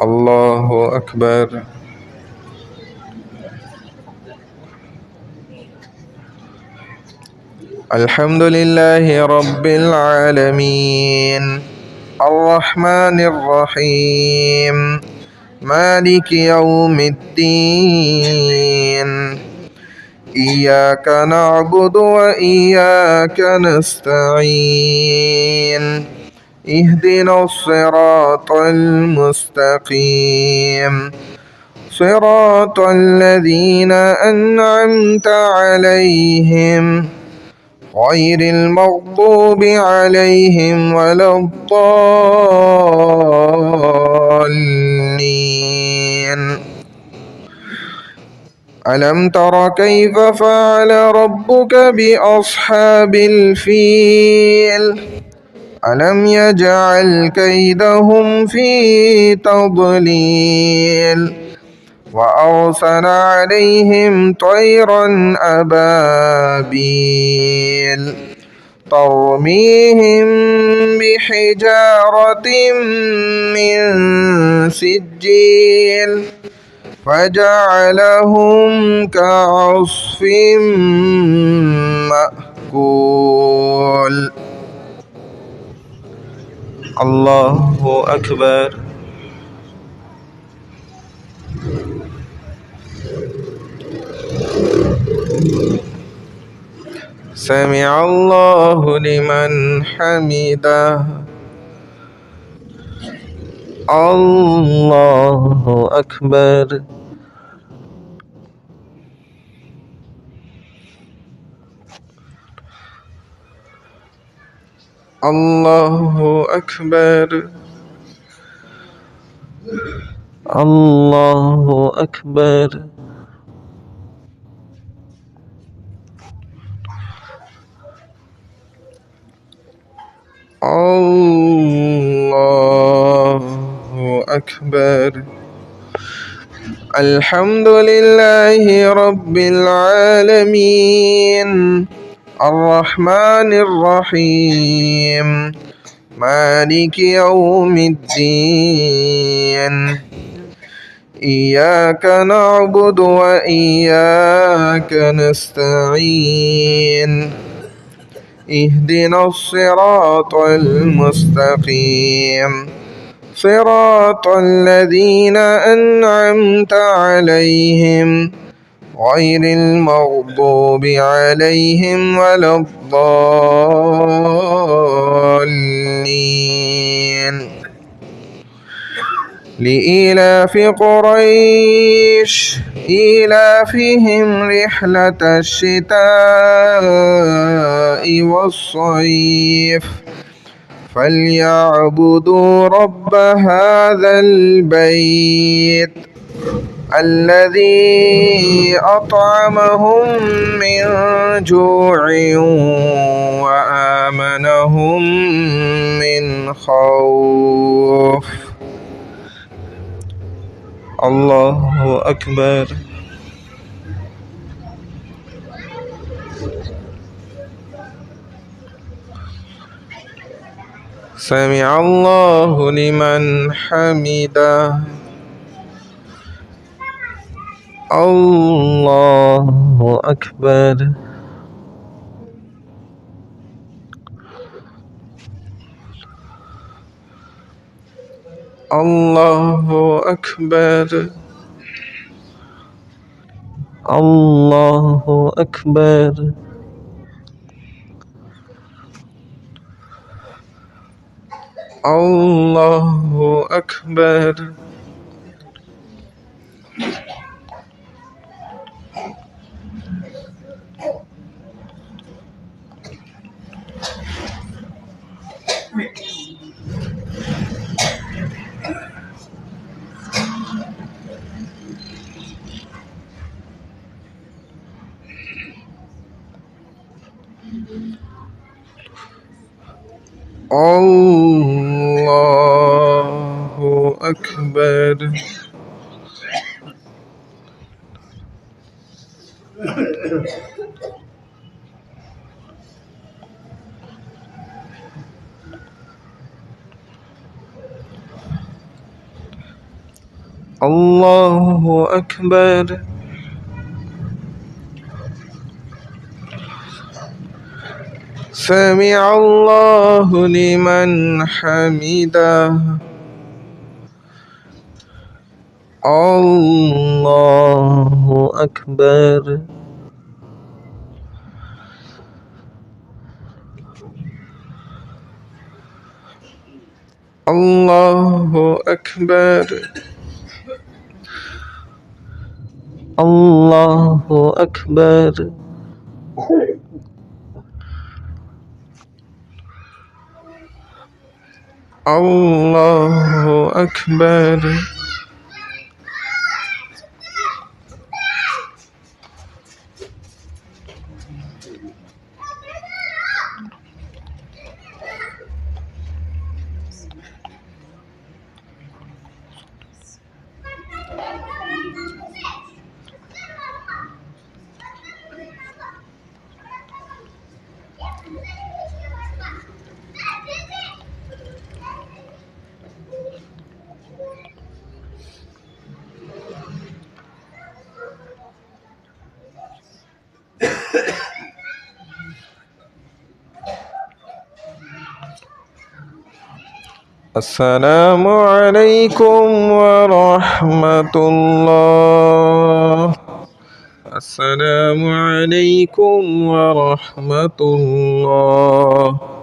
الله أكبر. الحمد لله رب العالمين الرحمن الرحيم مالك يوم الدين إياك نعبد وإياك نستعين اهدنا الصراط المستقيم صراط الذين أنعمت عليهم غير المغضوب عليهم ولا الضالين. ألم تر كيف فعل ربك بأصحاب الفيل ألم يجعل كيدهم في تضليل وأرسل عليهم طيرا أبابيل ترميهم بحجارة من سجيل فجعلهم كعصف مأكول. الله أكبر. سمع الله لمن حمده. الله أكبر. الله أكبر. الله أكبر. الله أكبر. الحمد لله رب العالمين الرحمن الرحيم مالك يوم الدين إياك نعبد وإياك نستعين اهدنا الصراط المستقيم صراط الذين أنعمت عليهم غير المغضوب عليهم ولا الضالين. لإيلاف قريش إيلافهم رحلة الشتاء والصيف فليعبدوا رب هذا البيت الذي أطعمهم من جوع وآمنهم من خوف. الله أكبر. سمع الله لمن حمده. الله أكبر. الله أكبر. الله أكبر. الله أكبر. الله أكبر. الله أكبر. سمع الله لمن حمده. الله أكبر. الله أكبر. الله أكبر. الله أكبر. السلام عليكم ورحمة الله. السلام عليكم ورحمة الله.